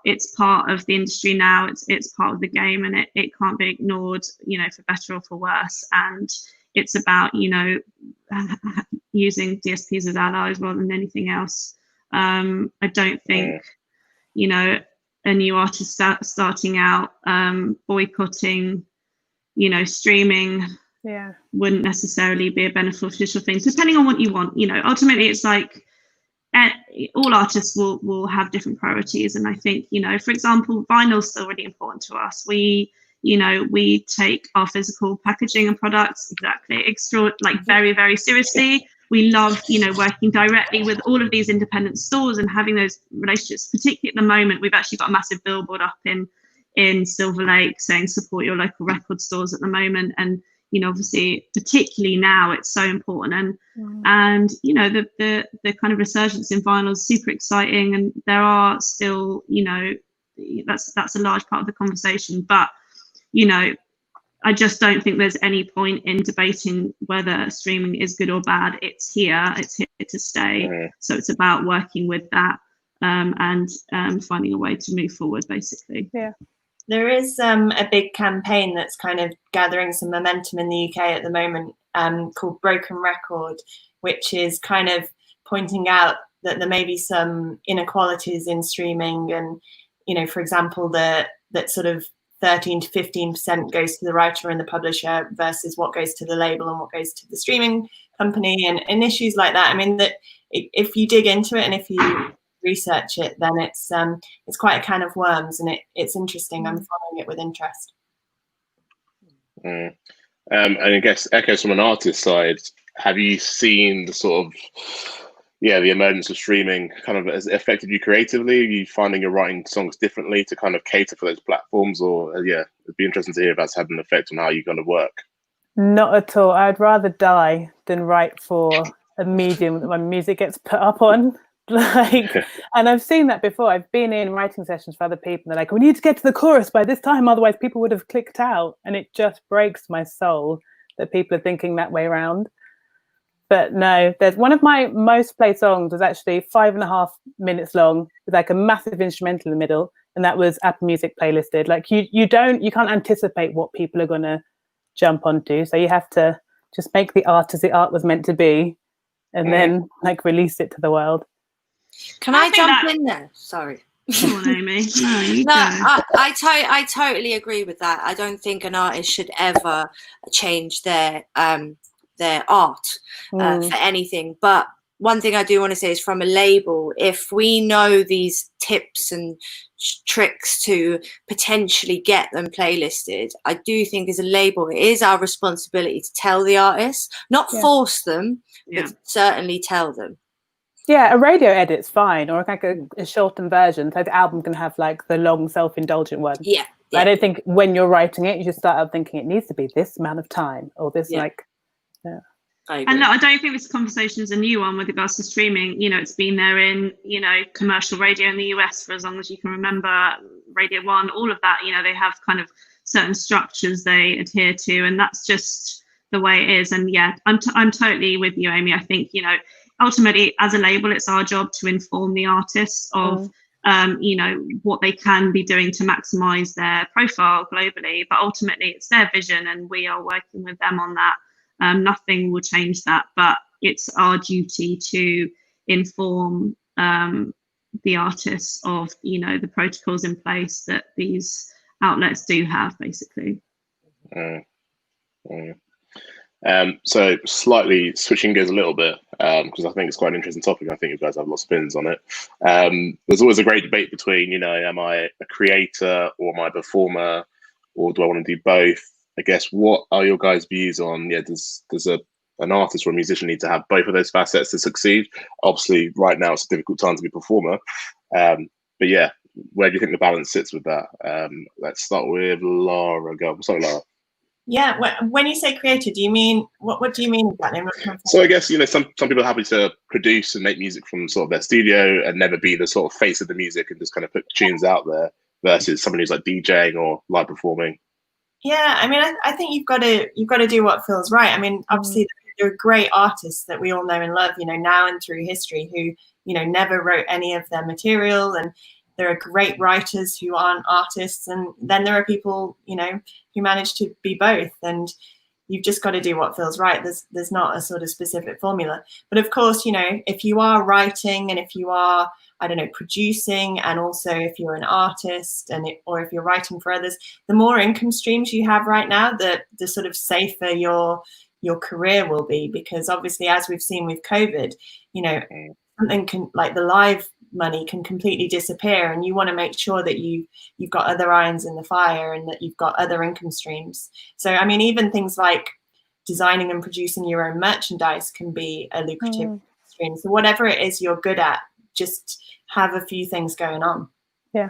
of the industry now. It's part of the game, and it can't be ignored, for better or for worse. And it's about using DSPs as allies rather than anything else. I don't think a new artist starting out boycotting streaming wouldn't necessarily be a beneficial thing, depending on what you want. Ultimately it's like all artists will have different priorities, and I think, for example, vinyl's still really important to us. We take our physical packaging and products very, very seriously. We love, working directly with all of these independent stores and having those relationships. Particularly at the moment, we've actually got a massive billboard up in Silver Lake saying support your local record stores at the moment. And, obviously, particularly now, it's so important. And the kind of resurgence in vinyl is super exciting. And there are still, that's a large part of the conversation. But, I just don't think there's any point in debating whether streaming is good or bad. It's here to stay. So it's about working with that and finding a way to move forward, basically. Yeah. There is a big campaign that's kind of gathering some momentum in the UK at the moment called Broken Record, which is kind of pointing out that there may be some inequalities in streaming, and, for example, that sort of 13 to 15% goes to the writer and the publisher versus what goes to the label and what goes to the streaming company, and issues like that. I mean, that if you dig into it and if you research it, then it's quite a can of worms, and it's interesting. I'm following it with interest. And I guess, echoes from an artist side, have you seen the sort of the emergence of streaming kind of has affected you creatively? Are you finding you're writing songs differently to kind of cater for those platforms? Or it'd be interesting to hear if that's had an effect on how you're going to work. Not at all. I'd rather die than write for a medium that my music gets put up on. And I've seen that before. I've been in writing sessions for other people. They're like, we need to get to the chorus by this time, otherwise people would have clicked out. And it just breaks my soul that people are thinking that way around. But no, there's one of my most played songs was actually 5.5 minutes long with like a massive instrumental in the middle, and that was Apple Music playlisted. Like you can't anticipate what people are gonna jump onto, so you have to just make the art as the art was meant to be, and then like release it to the world. Can I jump in there? Sorry. Come on, Amy. No, I totally agree with that. I don't think an artist should ever change their art for anything. But one thing I do want to say is, from a label, if we know these tips and tricks to potentially get them playlisted, I do think as a label it is our responsibility to tell the artists, not force them, but certainly tell them. Yeah, a radio edit's fine, or like a shortened version. So the album can have like the long self-indulgent one. Yeah. I don't think when you're writing it, you should start out thinking it needs to be this amount of time or this And look, I don't think this conversation is a new one with regards to streaming. It's been there in, commercial radio in the US for as long as you can remember, Radio 1, all of that, they have kind of certain structures they adhere to, and that's just the way it is. And I'm totally with you, Amy. I think, ultimately as a label, it's our job to inform the artists of, what they can be doing to maximize their profile globally, but ultimately it's their vision and we are working with them on that. Nothing will change that, but it's our duty to inform the artists of, the protocols in place that these outlets do have, basically. So slightly switching gears a little bit, because I think it's quite an interesting topic. I think you guys have lots of spins on it. There's always a great debate between, am I a creator or am I a performer, or do I want to do both? I guess, what are your guys' views on, does an artist or a musician need to have both of those facets to succeed? Obviously, right now it's a difficult time to be a performer. But where do you think the balance sits with that? Let's start with Lara. Sorry, Lara. Yeah, when you say creator, do you mean, what do you mean exactly? So I guess, some people are happy to produce and make music from sort of their studio and never be the sort of face of the music and just kind of put tunes out there, versus someone who's like DJing or live performing. Yeah, I mean, I think you've got to do what feels right. I mean, obviously there are great artists that we all know and love, now and through history, who, never wrote any of their material, and there are great writers who aren't artists, and then there are people, who manage to be both, and you've just got to do what feels right. There's not a sort of specific formula, but of course, if you are writing and if you are I don't know, producing, and also if you're an artist or if you're writing for others, the more income streams you have right now, the sort of safer your career will be, because obviously, as we've seen with COVID, you know, something can, like the live money can completely disappear, and you want to make sure that you've got other irons in the fire and that you've got other income streams. So I mean, even things like designing and producing your own merchandise can be a lucrative stream. So whatever it is you're good at, just have a few things going on. Yeah.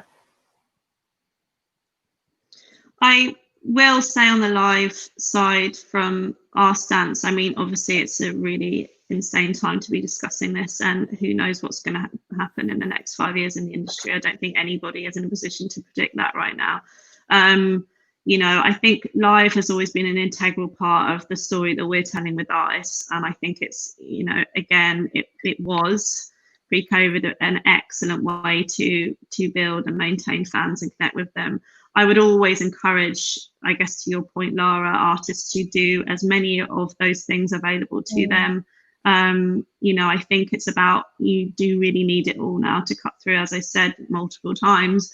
I will say on the live side, from our stance, I mean, obviously it's a really insane time to be discussing this, and who knows what's going to happen in the next 5 years in the industry. I don't think anybody is in a position to predict that right now. You know, I think live has always been an integral part of the story that we're telling with artists, and I think it's, you know, again, it was pre-COVID an excellent way to build and maintain fans and connect with them. I would always encourage, I guess, to your point, Lara, artists to do as many of those things available to them. You know, I think it's about, you do really need it all now to cut through, as I said multiple times.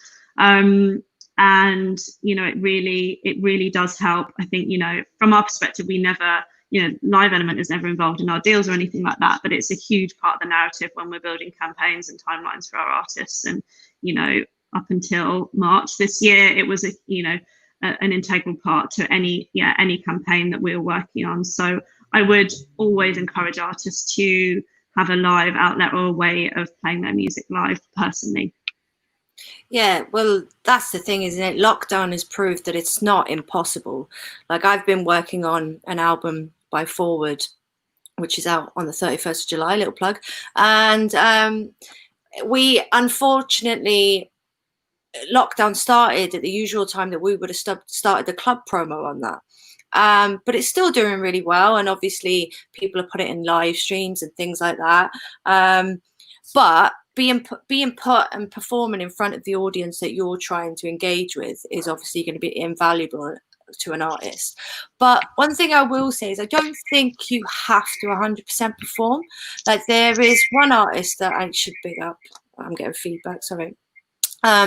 And, you know, it really does help. I think, you know, from our perspective, we never, you know, live element is never involved in our deals or anything like that, but it's a huge part of the narrative when we're building campaigns and timelines for our artists. And, you know, up until March this year, it was an integral part to any campaign that we were working on. So I would always encourage artists to have a live outlet or a way of playing their music live personally. Yeah, well, that's the thing, isn't it? Lockdown has proved that it's not impossible. Like, I've been working on an album by Forward, which is out on the 31st of July, little plug. And we, unfortunately, lockdown started at the usual time that we would have started the club promo on that. But it's still doing really well. And obviously people have put it in live streams and things like that. But being put and performing in front of the audience that you're trying to engage with is obviously going to be invaluable to an artist. But one thing I will say is I don't think you have to 100% perform. Like, there is one artist that I should big up. I'm getting feedback, sorry.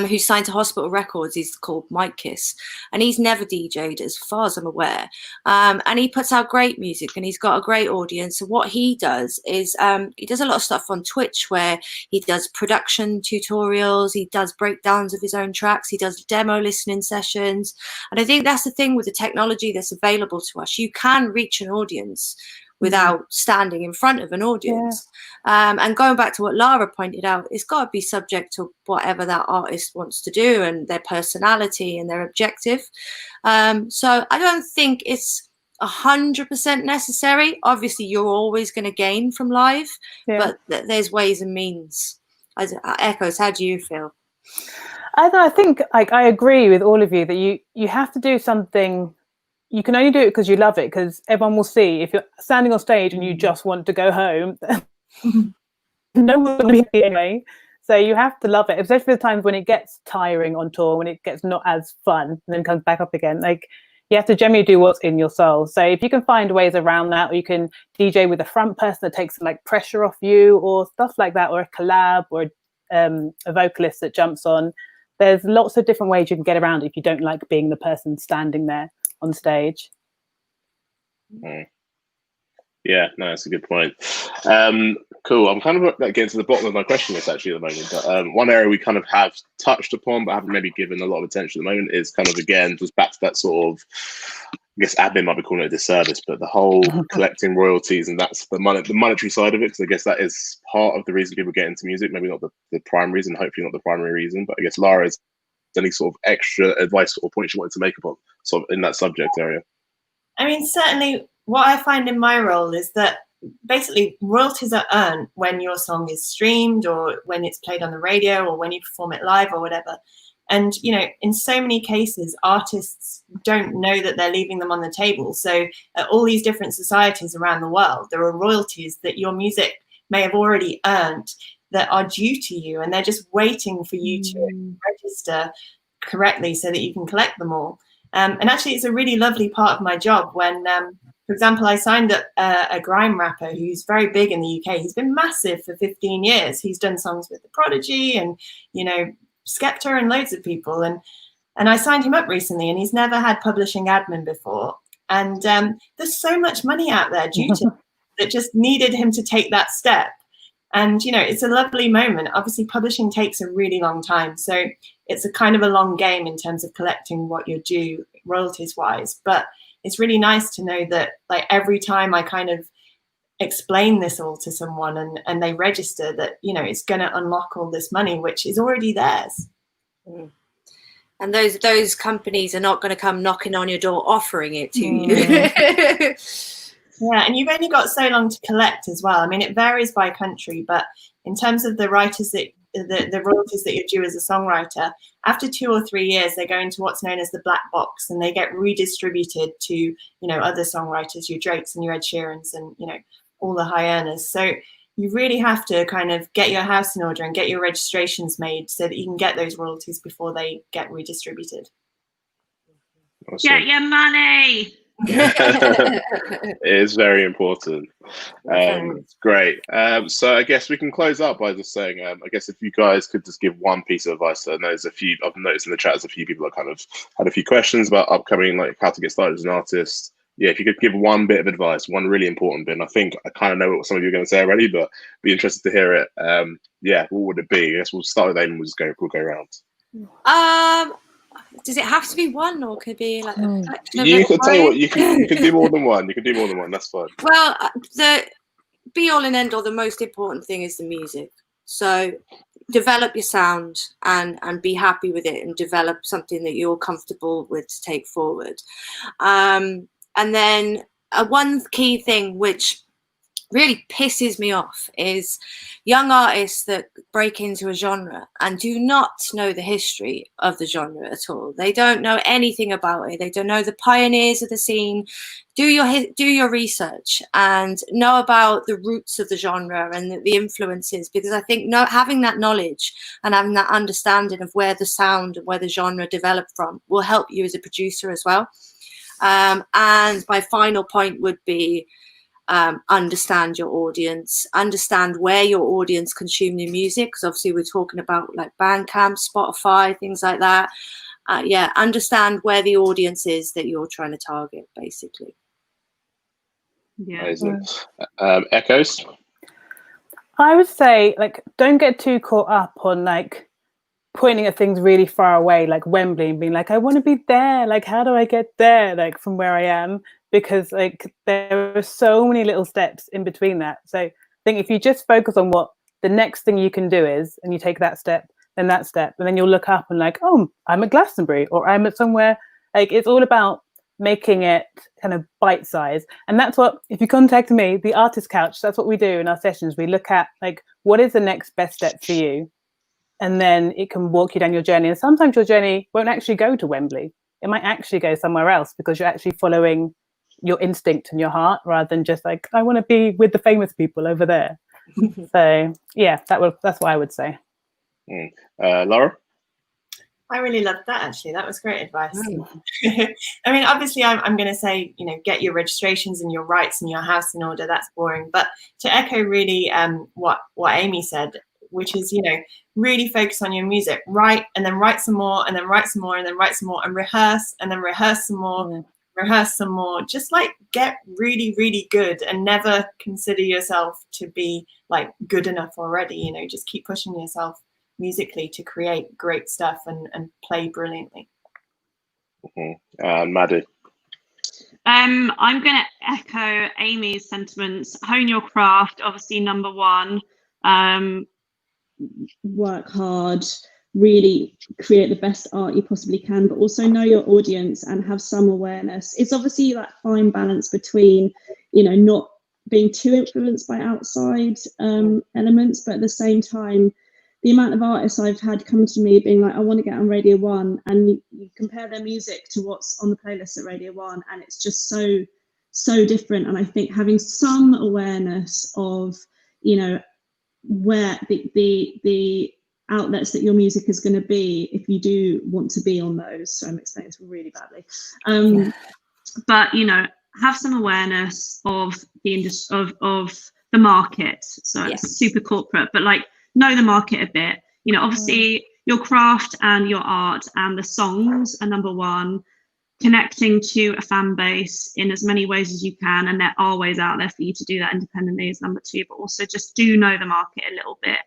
Who's signed to Hospital Records. He's called Mike Kiss, and he's never DJ'd as far as I'm aware. And he puts out great music, and he's got a great audience. So what he does is he does a lot of stuff on Twitch where he does production tutorials, he does breakdowns of his own tracks, he does demo listening sessions. And I think that's the thing with the technology that's available to us. You can reach an audience without standing in front of an audience. Yeah. And going back to what Lara pointed out, it's got to be subject to whatever that artist wants to do and their personality and their objective. So I don't think it's 100% necessary. Obviously, you're always going to gain from live, but there's ways and means. Echoes, how do you feel? I think I agree with all of you that you have to do something. You can only do it because you love it, because everyone will see. If you're standing on stage and you just want to go home, no one will be happy anyway. So you have to love it, especially for the times when it gets tiring on tour, when it gets not as fun and then comes back up again. Like, you have to generally do what's in your soul. So if you can find ways around that, or you can DJ with a front person that takes some like pressure off you or stuff like that, or a collab, or a vocalist that jumps on. There's lots of different ways you can get around it if you don't like being the person standing there on stage. Yeah, no, that's a good point. Cool. I'm kind of getting to the bottom of my question list actually at the moment, but one area we kind of have touched upon but haven't maybe given a lot of attention at the moment is kind of, again, just back to that sort of, I guess admin might be calling it a disservice, but the whole collecting royalties, and that's the monetary side of it, because I guess that is part of the reason people get into music, maybe not the prime reason, hopefully not the primary reason, but I guess Lara, is any sort of extra advice or points you wanted to make upon sort of in that subject area? I mean, certainly what I find in my role is that basically royalties are earned when your song is streamed, or when it's played on the radio, or when you perform it live or whatever. And, you know, in so many cases, artists don't know that they're leaving them on the table. So at all these different societies around the world, there are royalties that your music may have already earned that are due to you, and they're just waiting for you to register correctly so that you can collect them all. And actually, it's a really lovely part of my job when, For example, I signed up a grime rapper who's very big in the UK. He's been massive for 15 years. He's done songs with The Prodigy and, you know, Skepta and loads of people. And I signed him up recently, and he's never had publishing admin before. And there's so much money out there due to that just needed him to take that step. And, you know, it's a lovely moment. Obviously, publishing takes a really long time. So it's a kind of a long game in terms of collecting what you're due royalties wise. But it's really nice to know that, like, every time I kind of explain this all to someone and they register, that, you know, it's going to unlock all this money, which is already theirs. Mm. And those companies are not going to come knocking on your door offering it to you. Yeah, and you've only got so long to collect as well. I mean, it varies by country, but in terms of the writers that the royalties that you're due as a songwriter, after 2 or 3 years, they go into what's known as the black box, and they get redistributed to, you know, other songwriters, your Drakes and your Ed Sheerans and, you know, all the high earners. So you really have to kind of get your house in order and get your registrations made so that you can get those royalties before they get redistributed. Awesome. Get your money. It is very important. Great. So I guess we can close up by just saying, I guess if you guys could just give one piece of advice. I know there's a few, I've noticed in the chat, there's a few people that kind of had a few questions about upcoming, like how to get started as an artist. Yeah, if you could give one bit of advice, one really important bit, and I think I kind of know what some of you are going to say already, but be interested to hear it. Yeah, what would it be? I guess we'll start with Amy, we'll go around. Does it have to be one, or could it be like a collection of You can tell you what, you can both? do more than one. You can do more than one. That's fine. Well, the be all and end all, the most important thing is the music. So develop your sound and be happy with it, and develop something that you're comfortable with to take forward. And then one key thing which really pisses me off is young artists that break into a genre and do not know the history of the genre at all. They don't know anything about it. They don't know the pioneers of the scene. Do your research and know about the roots of the genre and the influences, because I think having that knowledge and having that understanding of where the sound and where the genre developed from will help you as a producer as well. And my final point would be, understand your audience, understand where your audience consume your music, because obviously we're talking about like Bandcamp, Spotify, things like that. Yeah, understand where the audience is that you're trying to target, basically. Yeah. Amazing. Echoes? I would say, like, don't get too caught up on like pointing at things really far away, like Wembley, and being like, I want to be there. Like, how do I get there? Like, from where I am, because like there are so many little steps in between that. So I think if you just focus on what the next thing you can do is, and you take that step, then that step, and then you'll look up and like, oh, I'm at Glastonbury, or I'm at somewhere. Like, it's all about making it kind of bite size. And that's what, if you contact me, the Artist Couch, that's what we do in our sessions. We look at like, what is the next best step for you? And then it can walk you down your journey. And sometimes your journey won't actually go to Wembley. It might actually go somewhere else, because you're actually following your instinct and your heart, rather than just like, I want to be with the famous people over there. So yeah, that's what I would say. Laura? I really loved that, actually. That was great advice. I mean, obviously, I'm going to say, you know, get your registrations and your rights and your house in order. That's boring. But to echo really what Amy said, which is, you know, really focus on your music. Write, and then write some more, and then write some more, and then write some more, and rehearse, and then rehearse some more, rehearse some more. Just like get really, really good, and never consider yourself to be like good enough already. You know, just keep pushing yourself musically to create great stuff and play brilliantly. Maddie? I'm going to echo Amy's sentiments. Hone your craft, obviously, number one. Work hard, really create the best art you possibly can, but also know your audience and have some awareness. It's obviously that fine balance between, you know, not being too influenced by outside elements, but at the same time, the amount of artists I've had come to me being like, I want to get on Radio 1, and you compare their music to what's on the playlist at Radio 1, and it's just so different. And I think having some awareness of, you know, where the outlets that your music is going to be, if you do want to be on those. So I'm explaining this really badly. But, you know, have some awareness of the industry, of the market. So it's super corporate, but like know the market a bit. You know, obviously your craft and your art and the songs are number one. Connecting to a fan base in as many ways as you can, and there are ways out there for you to do that independently, is number two. But also just do know the market a little bit.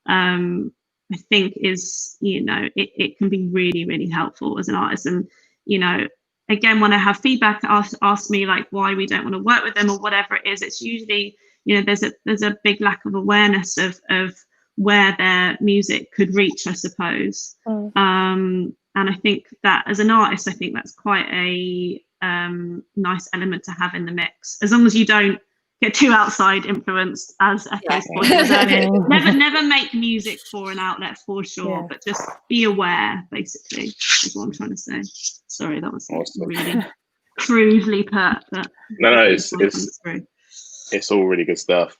I think is, you know, it can be really, really helpful as an artist. And, you know, again, when I have feedback, ask me like why we don't want to work with them or whatever it is. It's usually, you know, there's a big lack of awareness of where their music could reach, I suppose. And I think that as an artist, I think that's quite a nice element to have in the mix, as long as you don't get too outside influenced, as Echo's point was earlier. Never make music for an outlet, for sure, but just be aware, basically, is what I'm trying to say. Sorry, that was really crudely put. But no, it's all really good stuff.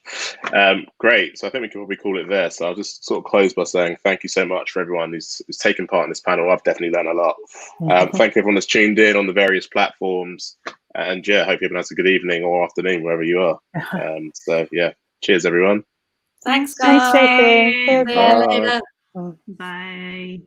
Great. So I think we can probably call it there. So I'll just sort of close by saying thank you so much for everyone who's taken part in this panel. I've definitely learned a lot. Thank you everyone that's tuned in on the various platforms. And yeah, hope everyone has a good evening or afternoon wherever you are. So yeah, cheers everyone. Thanks, guys. Thanks, JP. See you later. Bye.